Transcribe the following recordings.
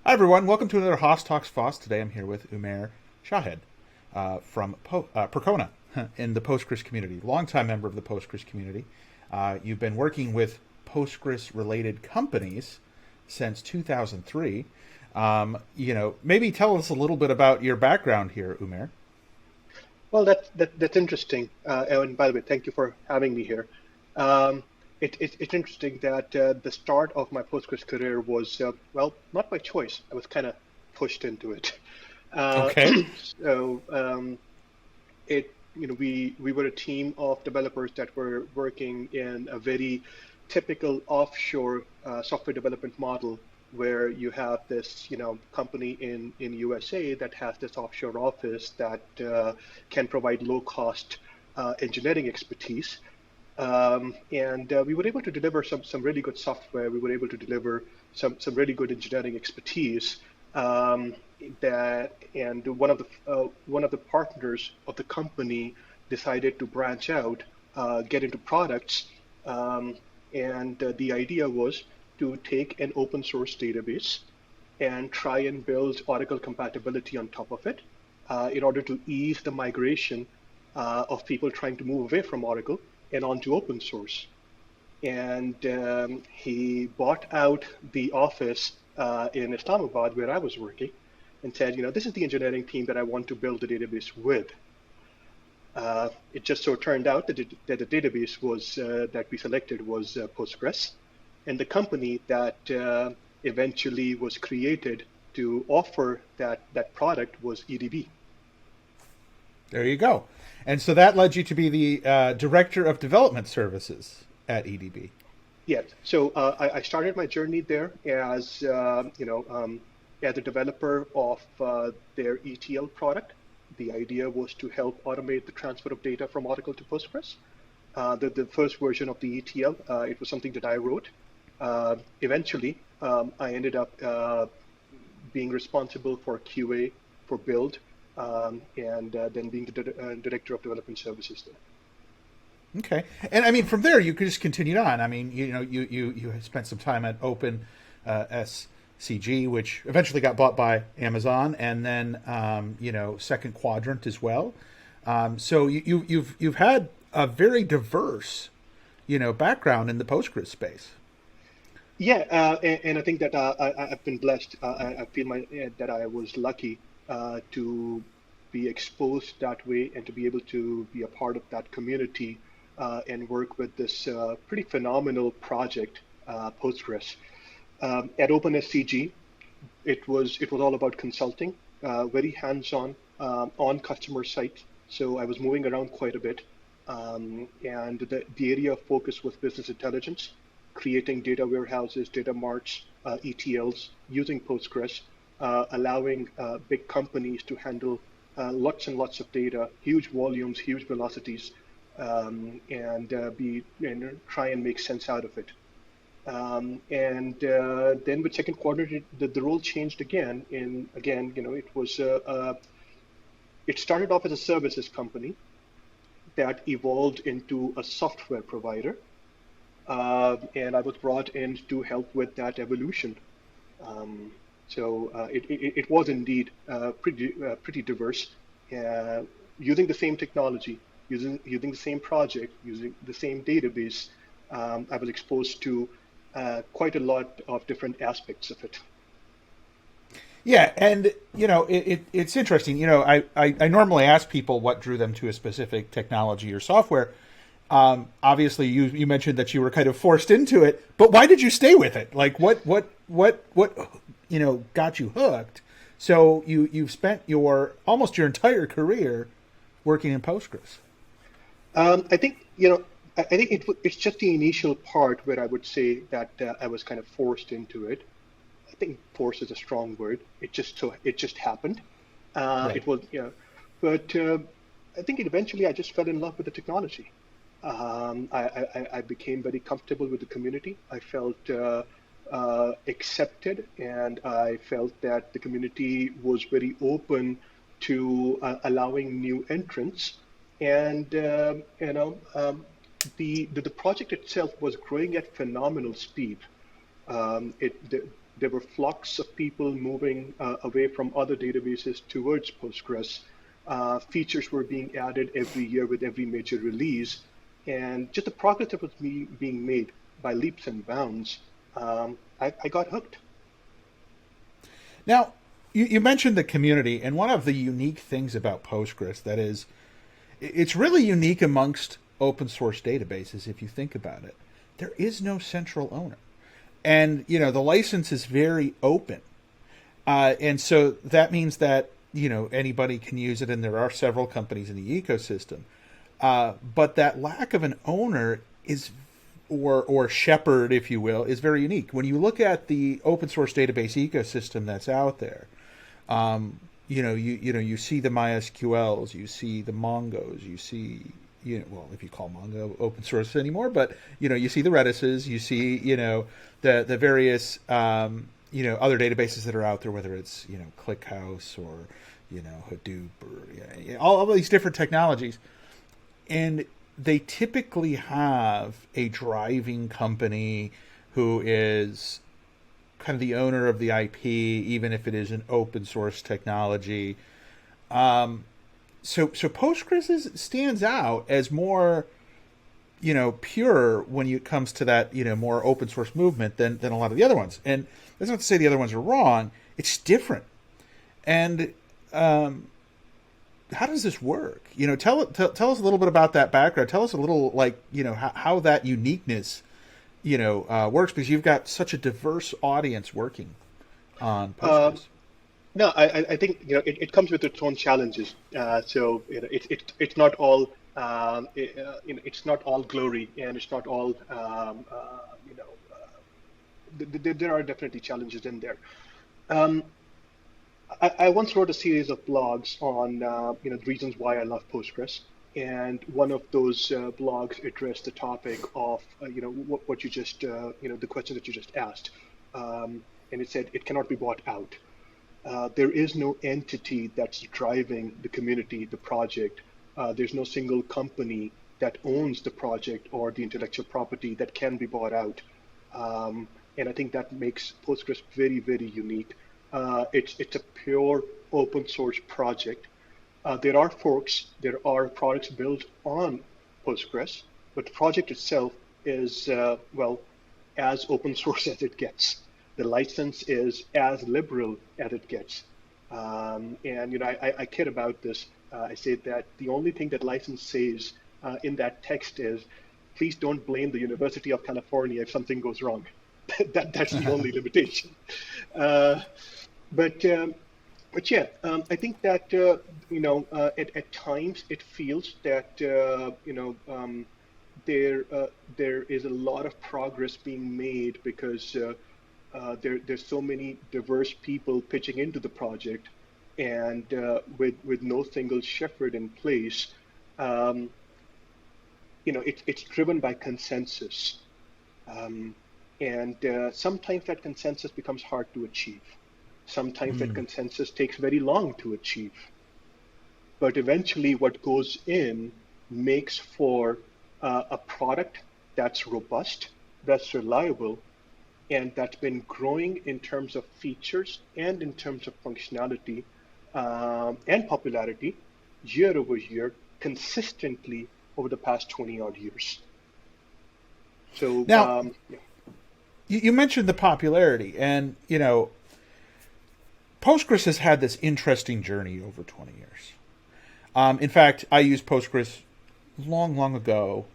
Hi, everyone. Welcome to another Haas Talks Foss. Today I'm here with Umair Shahid from Percona in the Postgres community, longtime member of the Postgres community. You've been working with Postgres-related companies since 2003. Maybe tell us a little bit about your background here, Umair. Well, that's interesting. And by the way, thank you for having me here. Um, it's interesting that the start of my Postgres career was, well, not by choice. I was kind of pushed into it. Uh, Okay. so we were a team of developers that were working in a very typical offshore software development model where you have this, company in USA that has this offshore office that can provide low cost engineering expertise. And we were able to deliver some really good software. We were able to deliver some really good engineering expertise. Um, and one of the partners of the company decided to branch out, get into products, and the idea was to take an open source database and try and build Oracle compatibility on top of it in order to ease the migration of people trying to move away from Oracle and onto open source. And he bought out the office in Islamabad where I was working and said, this is the engineering team that I want to build the database with. It just so turned out that the database was that we selected was Postgres, and the company that eventually was created to offer that product was EDB. There you go. And so that led you to be the Director of Development Services at EDB. Yes. So I started my journey there as a developer of their ETL product. The idea was to help automate the transfer of data from Oracle to Postgres. The first version of the ETL, it was something that I wrote. Eventually, I ended up being responsible for QA, for build, and then being the director of development services there. Okay, and I mean, from there you could just continued on. I mean, you spent some time at Open SCG, which eventually got bought by Amazon, and then Second Quadrant as well. So you've had a very diverse background in the Postgres space. Yeah, and I think that I've been blessed. I feel that I was lucky to be exposed that way and to be able to be a part of that community and work with this pretty phenomenal project, Postgres. At OpenSCG, it was all about consulting, very hands-on on customer site. So I was moving around quite a bit, and the area of focus was business intelligence, creating data warehouses, data marts, ETLs using Postgres, allowing big companies to handle lots and lots of data, huge volumes, huge velocities, and try and make sense out of it. And then with second quarter, the role changed again. In again, it started off as a services company that evolved into a software provider, and I was brought in to help with that evolution. Um, it was indeed pretty diverse, uh, using the same technology, using the same project, using the same database. I was exposed to quite a lot of different aspects of it. Yeah, and it's interesting. I normally ask people what drew them to a specific technology or software. Obviously, you mentioned that you were kind of forced into it, but why did you stay with it? Like, what got you hooked? So you've spent your almost your entire career working in Postgres. I think I think it's just the initial part where I would say that I was kind of forced into it. I think force is a strong word. It just happened. Right. It was but I think eventually I just fell in love with the technology. I became very comfortable with the community. I felt accepted, and I felt that the community was very open to allowing new entrants. And the project itself was growing at phenomenal speed. It there were flocks of people moving away from other databases towards Postgres. Features were being added every year with every major release, and just the progress that was being made by leaps and bounds. I got hooked. Now, you mentioned the community, and one of the unique things about Postgres that is, it's really unique amongst open source databases if you think about it. There is no central owner. And, the license is very open. And so that means that, anybody can use it, and there are several companies in the ecosystem. But that lack of an owner is, or shepherd, if you will, is very unique. When you look at the open source database ecosystem that's out there, you see the MySQLs, you see the Mongos, you see, if you call Mongo open source anymore, but, you see the Redises, you see, the various, other databases that are out there, whether it's, ClickHouse or, Hadoop or all of these different technologies. And they typically have a driving company who is kind of the owner of the IP, even if it is an open source technology. So Postgres stands out as more, pure when it comes to that, more open source movement than a lot of the other ones. And that's not to say the other ones are wrong. It's different. And how does this work? Tell us a little bit about that background. Tell us a little, how that uniqueness, works, because you've got such a diverse audience working on Postgres. No, I think it comes with its own challenges. So it's not all it's not all glory, and it's not all there are definitely challenges in there. I once wrote a series of blogs on the reasons why I love Postgres, and one of those blogs addressed the topic of what you just the question that you just asked, and it said it cannot be bought out. There is no entity that's driving the community, the project. There's no single company that owns the project or the intellectual property that can be bought out. And I think that makes Postgres very, very unique. It's a pure open source project. There are forks, there are products built on Postgres, but the project itself is, as open source as it gets. The license is as liberal as it gets. And I kid about this. I say that the only thing that license says in that text is, please don't blame the University of California if something goes wrong. That's the only limitation. But yeah, I think that at times it feels that there is a lot of progress being made because there's so many diverse people pitching into the project, and with no single shepherd in place, it's driven by consensus, and sometimes that consensus becomes hard to achieve. Sometimes that consensus takes very long to achieve. But eventually what goes in makes for a product that's robust, that's reliable, and that's been growing in terms of features and in terms of functionality and popularity year over year, consistently over the past 20 odd years. So now, you mentioned the popularity, and Postgres has had this interesting journey over 20 years. In fact, I used Postgres long ago,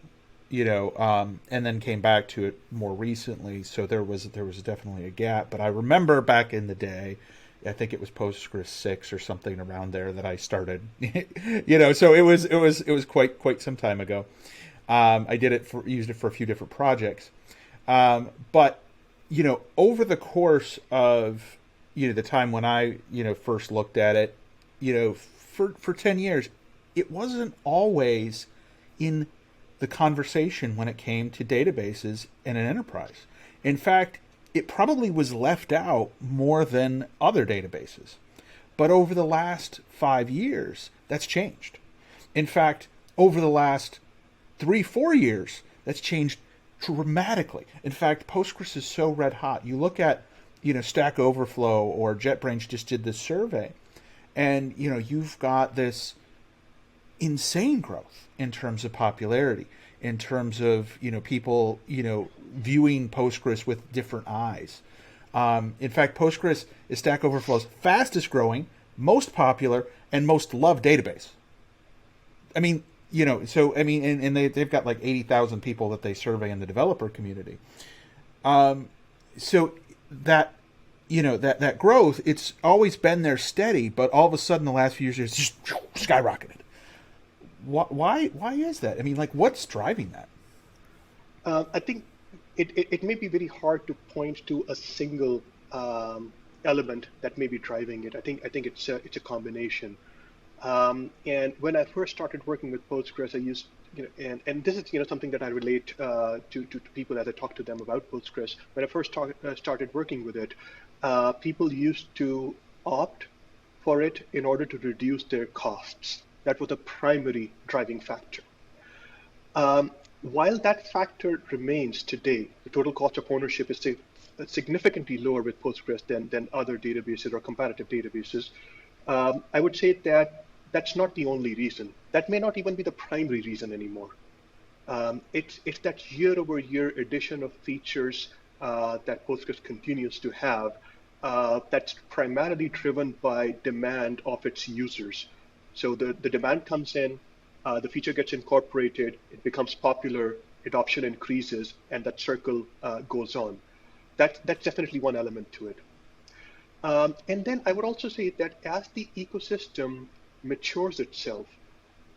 and then came back to it more recently. So there was definitely a gap. But I remember back in the day, I think it was Postgres 6 or something around there that I started. So it was quite some time ago. I used it for a few different projects. But over the course of the time when I first looked at it, for 10 years, it wasn't always in the conversation when it came to databases in an enterprise. In fact, it probably was left out more than other databases. But over the last 5 years, that's changed. In fact, over the last 3-4 years, that's changed dramatically. In fact, Postgres is so red hot. You look at Stack Overflow or JetBrains just did this survey, and you've got this insane growth in terms of popularity, in terms of people viewing Postgres with different eyes. In fact, Postgres is Stack Overflow's fastest growing, most popular, and most loved database. I mean, and they've got like 80,000 people that they survey in the developer community. So that that growth, it's always been there steady, but all of a sudden the last few years it's just skyrocketed. Why is that? I mean, like, what's driving that? I think it may be very hard to point to a single element that may be driving it. I think it's a combination. And when I first started working with Postgres, I used and this is something that I relate to people as I talk to them about Postgres. When I first started working with it, people used to opt for it in order to reduce their costs. That was a primary driving factor. While that factor remains today, the total cost of ownership is significantly lower with Postgres than other databases or comparative databases. I would say that that's not the only reason. That may not even be the primary reason anymore. It's that year-over-year addition of features that Postgres continues to have that's primarily driven by demand of its users. So the demand comes in, the feature gets incorporated, it becomes popular, adoption increases, and that circle goes on. That's definitely one element to it. And then I would also say that as the ecosystem matures itself,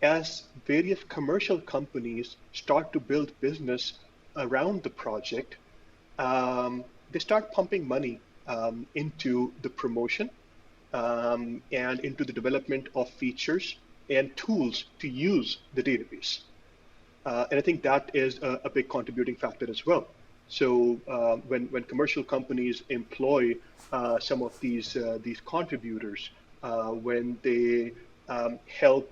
as various commercial companies start to build business around the project, they start pumping money into the promotion and into the development of features and tools to use the database. And I think that is a big contributing factor as well. So when commercial companies employ some of these contributors, when they help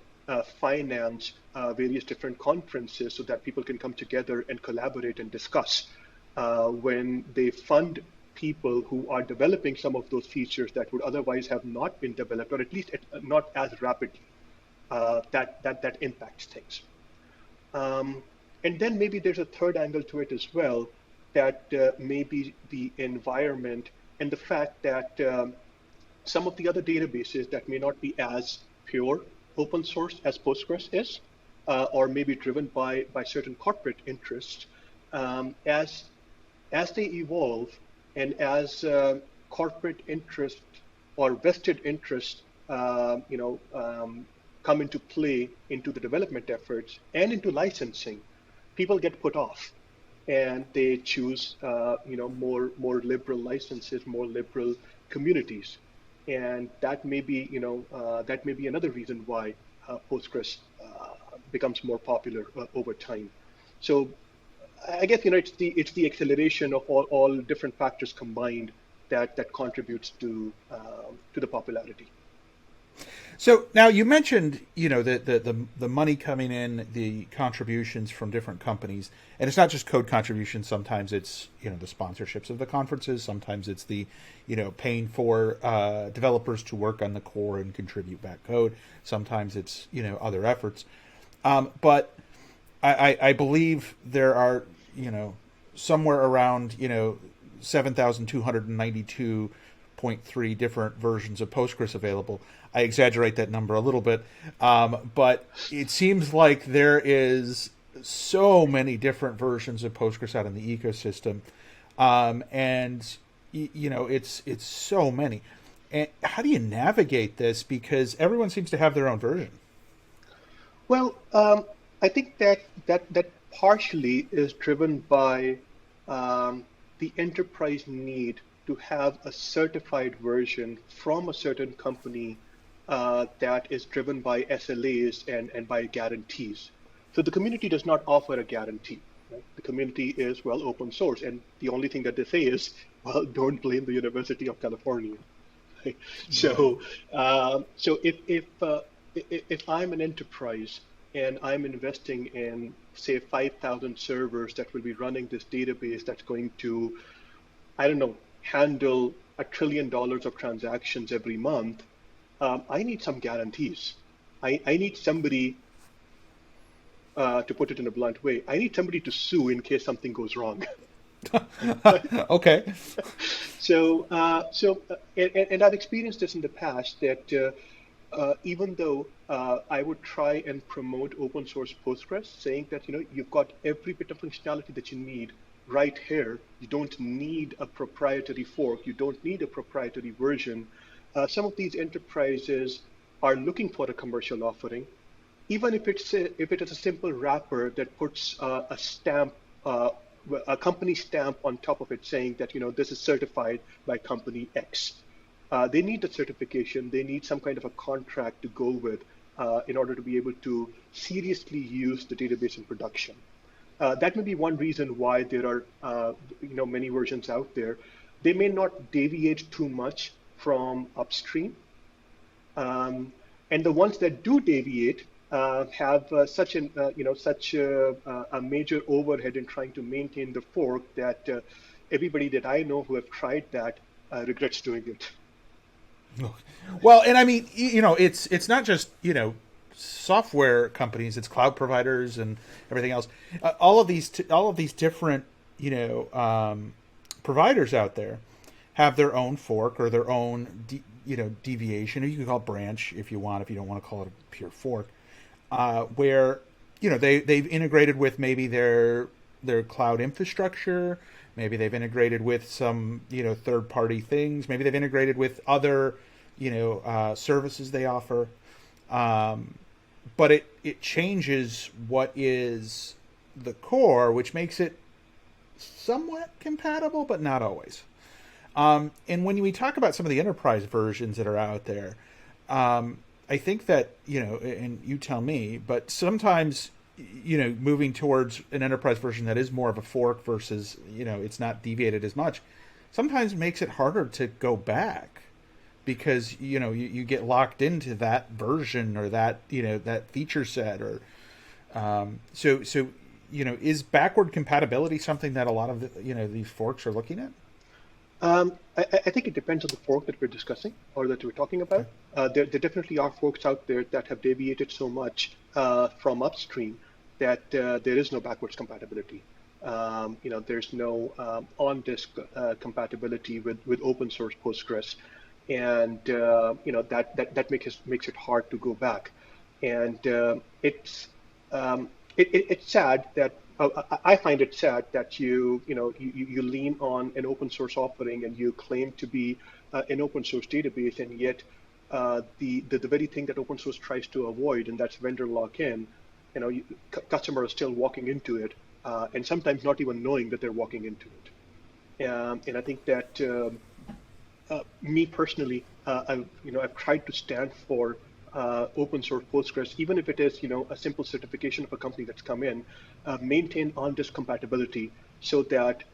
finance various different conferences so that people can come together and collaborate and discuss, when they fund people who are developing some of those features that would otherwise have not been developed, or at least not as rapidly, that impacts things. And then maybe there's a third angle to it as well, that maybe the environment and the fact that some of the other databases that may not be as pure open source as Postgres is, or maybe driven by certain corporate interests, as they evolve and as corporate interest or vested interest, come into play into the development efforts and into licensing, people get put off, and they choose, more liberal licenses, more liberal communities, and that may be, another reason why Postgres becomes more popular over time. So I guess it's the acceleration of all different factors combined that contributes to the popularity. So now you mentioned, the money coming in, the contributions from different companies, and it's not just code contributions. Sometimes it's, the sponsorships of the conferences. Sometimes it's the, paying for developers to work on the core and contribute back code. Sometimes it's, other efforts. But I believe there are, somewhere around, 7,292.3 different versions of Postgres available. I exaggerate that number a little bit, but it seems like there is so many different versions of Postgres out in the ecosystem, and it's so many. And how do you navigate this? Because everyone seems to have their own version. Well, I think that partially is driven by the enterprise need to have a certified version from a certain company that is driven by SLAs and by guarantees. So the community does not offer a guarantee. Right? The community is, open source, and the only thing that they say is, don't blame the University of California. Right? So, if I'm an enterprise and I'm investing in, say, 5,000 servers that will be running this database that's going to, handle $1 trillion of transactions every month, I need some guarantees. I need somebody, to put it in a blunt way, I need somebody to sue in case something goes wrong. Okay. And I've experienced this in the past that even though I would try and promote open source Postgres, saying that you've got every bit of functionality that you need right here. You don't need a proprietary fork. You don't need a proprietary version. Some of these enterprises are looking for a commercial offering, even if it is a simple wrapper that puts a stamp. A company stamp on top of it saying that this is certified by company X. They need the certification. They need some kind of a contract to go with in order to be able to seriously use the database in production. That may be one reason why there are many versions out there. They may not deviate too much from upstream, and the ones that do deviate have such a major overhead in trying to maintain the fork that everybody that I know who have tried that regrets doing it. Well, and I mean, it's not just software companies; it's cloud providers and everything else. All of these different providers out there have their own fork or their own deviation, or you can call it branch if you want, if you don't want to call it a pure fork. Where they've integrated with maybe their cloud infrastructure, maybe they've integrated with some third party things, maybe they've integrated with other services they offer, but it changes what is the core, which makes it somewhat compatible, but not always. And when we talk about some of the enterprise versions that are out there, I think that, and you tell me, but sometimes, moving towards an enterprise version that is more of a fork versus, it's not deviated as much, sometimes makes it harder to go back because, you get locked into that version or that, that feature set or, is backward compatibility something that a lot of these forks are looking at? I think it depends on the fork that we're discussing or that we're talking about. There definitely are forks out there that have deviated so much from upstream that there is no backwards compatibility. There's no on-disk compatibility with open source Postgres, and that makes it hard to go back. And it's sad that. I find it sad that you lean on an open source offering and you claim to be an open source database, and yet the very thing that open source tries to avoid, and that's vendor lock-in, customers are still walking into it, and sometimes not even knowing that they're walking into it. And I think that me personally, I've tried to stand for open source Postgres, even if it is a simple certification of a company that's come in, maintain on-disk compatibility so that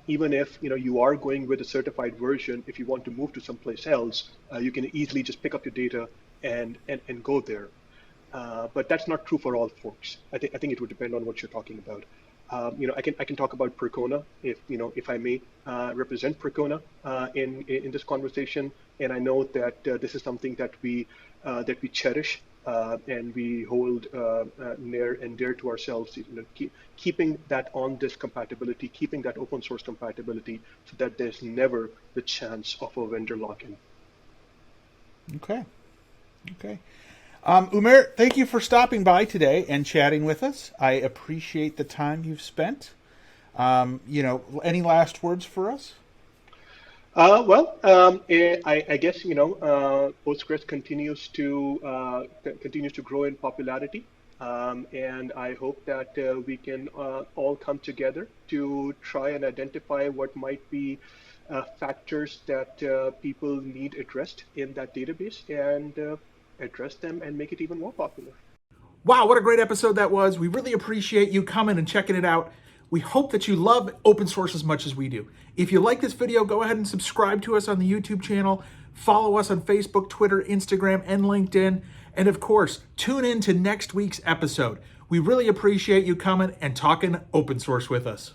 even if you are going with a certified version, if you want to move to someplace else, you can easily just pick up your data and go there. But that's not true for all forks. I think it would depend on what you're talking about. I can talk about Percona if I may represent Percona in this conversation, and I know that this is something that we cherish and we hold near and dear to ourselves. Keeping that on-disk compatibility, keeping that open source compatibility, so that there's never the chance of a vendor lock-in. Okay. Umair, thank you for stopping by today and chatting with us. I appreciate the time you've spent. Any last words for us? I guess Postgres continues to grow in popularity, and I hope that we can all come together to try and identify what might be factors that people need addressed in that database and address them and make it even more popular. Wow, what a great episode that was. We really appreciate you coming and checking it out. We hope that you love open source as much as we do. If you like this video, go ahead and subscribe to us on the YouTube channel. Follow us on Facebook, Twitter, Instagram, and LinkedIn. And of course, tune in to next week's episode. We really appreciate you coming and talking open source with us.